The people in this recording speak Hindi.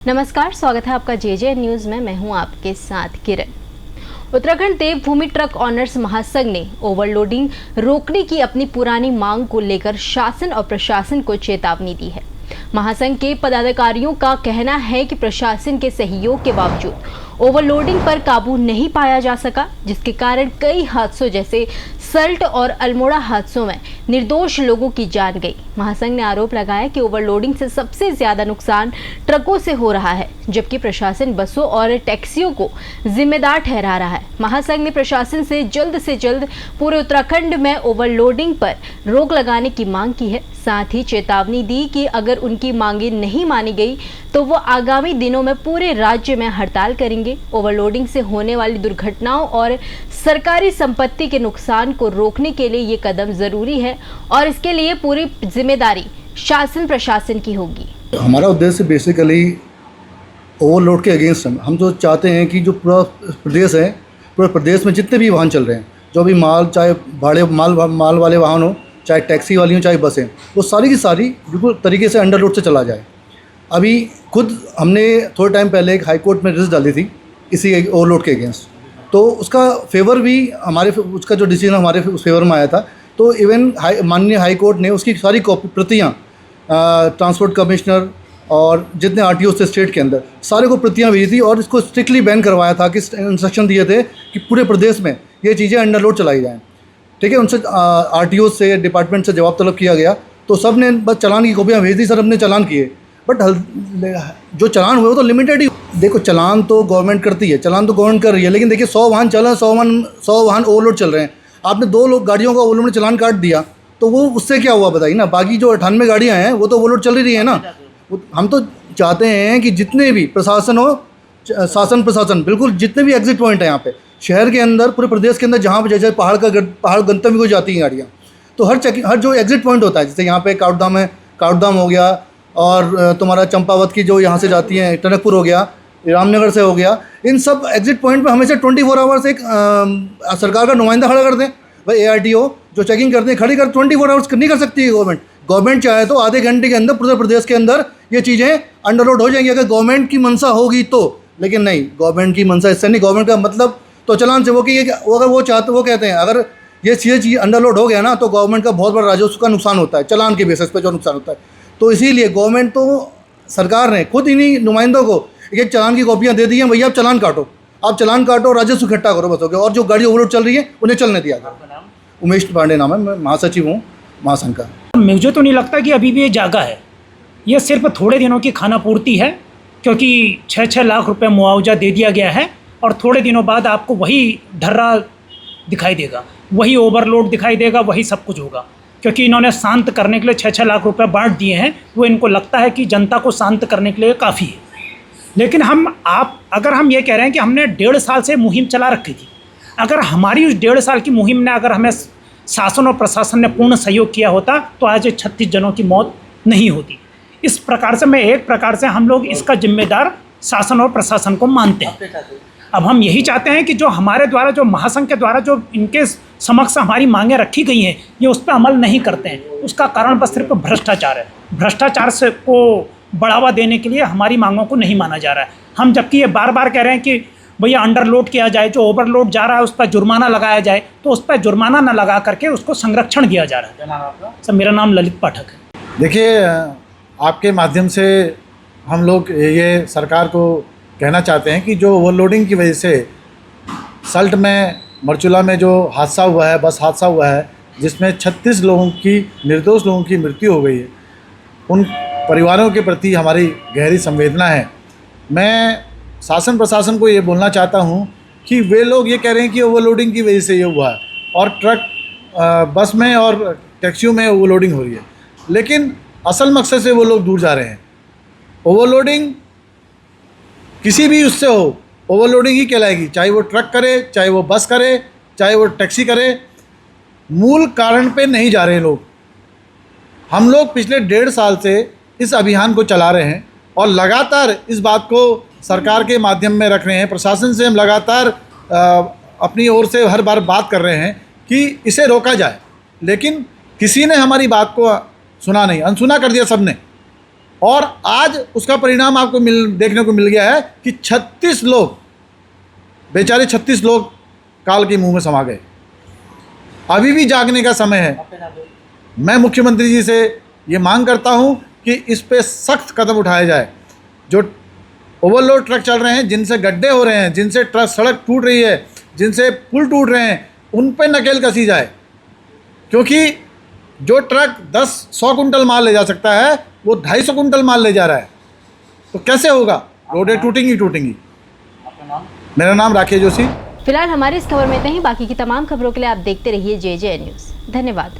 नमस्कार, स्वागत है आपका जे न्यूज़ में। मैं हूं आपके साथ किरण। उत्तराखंड देवभूमि ट्रक ऑनर्स महासंघ ने ओवरलोडिंग रोकने की अपनी पुरानी मांग को लेकर शासन और प्रशासन को चेतावनी दी है। महासंघ के पदाधिकारियों का कहना है कि प्रशासन के सहयोग के बावजूद ओवरलोडिंग पर काबू नहीं पाया जा सका, जिसके कारण कई हादसों जैसे सल्ट और अल्मोड़ा हादसों में निर्दोष लोगों की जान गई। महासंघ ने आरोप लगाया कि ओवरलोडिंग से सबसे ज्यादा नुकसान ट्रकों से हो रहा है, जबकि प्रशासन बसों और टैक्सियों को जिम्मेदार ठहरा रहा है। महासंघ ने प्रशासन से जल्द पूरे उत्तराखंड में ओवरलोडिंग पर रोक लगाने की मांग की है। साथ ही चेतावनी दी कि अगर उनकी मांगे नहीं मानी गई तो वो आगामी दिनों में पूरे राज्य में हड़ताल करेंगे। ओवरलोडिंग से होने वाली दुर्घटनाओं और सरकारी संपत्ति के नुकसान को रोकने के लिए ये कदम जरूरी है और इसके लिए पूरी जिम्मेदारी शासन प्रशासन की होगी। हमारा उद्देश्य बेसिकली ओवरलोड के अगेंस्ट हम तो चाहते हैं कि जो पूरा प्रदेश है, पूरे प्रदेश में जितने भी वाहन चल रहे हैं, जो भी माल, चाहे भाड़े माल वाले वाहन हो, चाहे टैक्सी वाली हो, चाहे बसें, वो सारी की सारी बिल्कुल तरीके से अंडर लोड से चला जाए। अभी खुद हमने थोड़े टाइम पहले एक हाई कोर्ट में रजिस्टर डाली थी इसी ओवरलोड के अगेंस्ट, तो उसका फेवर भी उसका जो डिसीजन हमारे उस फेवर में आया था। तो इवन माननीय हाई कोर्ट ने उसकी सारी प्रतियाँ ट्रांसपोर्ट कमिश्नर और जितने आरटीओ थे स्टेट के अंदर सारे को प्रतियाँ भेजी थी और इसको स्ट्रिक्टली बैन करवाया था कि इंस्ट्रक्शन दिए थे कि पूरे प्रदेश में ये चीज़ें अंडर लोड चलाई जाएँ। ठीक है, उनसे आरटीओ से, डिपार्टमेंट से जवाब तलब किया गया, तो सब ने बस चालान की कॉपियाँ भेज दी। सर हमने चालान किए, बट जो चालान हुए वो तो लिमिटेड ही। देखो, चालान तो गवर्नमेंट करती है, चालान तो गवर्नमेंट कर रही है, लेकिन देखिए 100 वाहन चल रहे हैं, 100 वाहन ओवरलोड चल रहे हैं। आपने 2 गाड़ियों का ओवरलोड में चालान काट दिया तो वो उससे क्या हुआ बताइए ना। बाकी जो 98 गाड़ियाँ हैं वो तो ओवरलोड चल ही रही है ना। हम तो चाहते हैं कि जितने भी प्रशासन हो, शासन प्रशासन, बिल्कुल जितने भी एग्जिट पॉइंट है यहाँ पे शहर के अंदर, पूरे प्रदेश के अंदर, जहाँ पर जैसे पहाड़ गंतव्य को जाती हैं गाड़ियाँ, तो हर जो एग्जिट पॉइंट होता है, जैसे यहाँ पे काउटधाम है, काउटधाम हो गया, और तुम्हारा चंपावत की जो यहाँ से जाती हैं, टनकपुर हो गया, रामनगर से हो गया, इन सब एग्जिट पॉइंट पे हमेशा 24 आवर्स एक सरकार का नुमाइंदा खड़ा कर दें। भाई ARTO जो चेकिंग करते हैं खड़ी कर 24 आवर्स नहीं कर सकती है गवर्नमेंट चाहे तो आधे घंटे के अंदर पूरे प्रदेश के अंदर ये चीज़ें अंडरलोड हो जाएंगी, अगर गवर्नमेंट की मंशा होगी तो। लेकिन नहीं, गवर्नमेंट की मंशा इससे नहीं, गवर्नमेंट का मतलब तो चालान से वो कि अगर वो चाहते, वो कहते हैं अगर ये चीज़ अंडरलोड हो गया ना तो गवर्नमेंट का बहुत बड़ा राजस्व का नुकसान होता है, चालान के बेसिस पे जो नुकसान होता है। तो इसीलिए गवर्नमेंट तो, सरकार ने खुद इन्हीं नुमाइंदों को एक चालान की कॉपियाँ दे दी हैं, भैया आप चालान काटो, राजस्व इकट्ठा करो, बस हो गया। और जो गाड़ी ओवरलोड चल रही है उन्हें चलने दिया करो। उमेश पांडे नाम है, मैं महासचिव हूँ महासंघ का। मुझे तो नहीं लगता कि अभी भी ये जागा है, ये सिर्फ थोड़े दिनों की खाना पूर्ति है, क्योंकि 6-6 लाख रुपए मुआवजा दे दिया गया है और थोड़े दिनों बाद आपको वही ढर्रा दिखाई देगा, वही ओवरलोड दिखाई देगा, वही सब कुछ होगा। क्योंकि इन्होंने शांत करने के लिए 6-6 लाख रुपए बांट दिए हैं, वो इनको लगता है कि जनता को शांत करने के लिए काफ़ी है। लेकिन अगर हम ये कह रहे हैं कि हमने 1.5 साल से मुहिम चला रखी थी, अगर हमारी उस 1.5 साल की मुहिम ने, अगर हमें शासन और प्रशासन ने पूर्ण सहयोग किया होता तो आज 36 जनों की मौत नहीं होती। इस प्रकार से एक प्रकार से हम लोग इसका जिम्मेदार शासन और प्रशासन को मानते हैं। अब हम यही चाहते हैं कि जो हमारे द्वारा, जो महासंघ के द्वारा जो इनके समक्ष हमारी मांगें रखी गई हैं, ये उस पर अमल नहीं करते हैं। उसका कारण बस सिर्फ भ्रष्टाचार है। भ्रष्टाचार से को बढ़ावा देने के लिए हमारी मांगों को नहीं माना जा रहा है। हम जबकि ये बार बार कह रहे हैं कि भैया अंडरलोड किया जाए, जो ओवरलोड जा रहा है उस पर जुर्माना लगाया जाए, तो उस पर जुर्माना न लगा करके उसको संरक्षण दिया जा रहा है। क्या नाम आपका? सर मेरा नाम ललित पाठक है। देखिए, आपके माध्यम से हम लोग ये सरकार को कहना चाहते हैं कि जो ओवरलोडिंग की वजह से सल्ट में, मरचुला में जो हादसा हुआ है, बस हादसा हुआ है, जिसमें 36 लोगों की, निर्दोष लोगों की मृत्यु हो गई है, उन परिवारों के प्रति हमारी गहरी संवेदना है। मैं शासन प्रशासन को ये बोलना चाहता हूँ कि वे लोग ये कह रहे हैं कि ओवरलोडिंग की वजह से ये हुआ है और ट्रक, बस में और टैक्सियों में ओवरलोडिंग हो रही है, लेकिन असल मकसद से वो लोग दूर जा रहे हैं। ओवरलोडिंग किसी भी उससे हो, ओवरलोडिंग ही कहलाएगी, चाहे वो ट्रक करे, चाहे वो बस करे, चाहे वो टैक्सी करे, मूल कारण पे नहीं जा रहे लोग। हम लोग पिछले 1.5 साल से इस अभियान को चला रहे हैं और लगातार इस बात को सरकार के माध्यम में रख रहे हैं। प्रशासन से हम लगातार अपनी ओर से हर बार बात कर रहे हैं कि इसे रोका जाए, लेकिन किसी ने हमारी बात को सुना नहीं, अनसुना कर दिया सबने। और आज उसका परिणाम आपको देखने को मिल गया है कि 36 लोग, बेचारे 36 लोग काल के मुंह में समा गए। अभी भी जागने का समय है। मैं मुख्यमंत्री जी से ये मांग करता हूँ कि इस पे सख्त कदम उठाया जाए। जो ओवरलोड ट्रक चल रहे हैं, जिनसे गड्ढे हो रहे हैं, जिनसे ट्रक सड़क टूट रही है, जिनसे पुल टूट रहे हैं, उन पे नकेल कसी जाए। क्योंकि जो ट्रक 10-100 कुंटल माल ले जा सकता है, वो 250 कुंटल माल ले जा रहा है, तो कैसे होगा? रोडें टूटेंगी। मेरा नाम राकेश जोशी। फिलहाल हमारी इस खबर में इतना ही। बाकी की तमाम खबरों के लिए आप देखते रहिए JJ न्यूज़। धन्यवाद।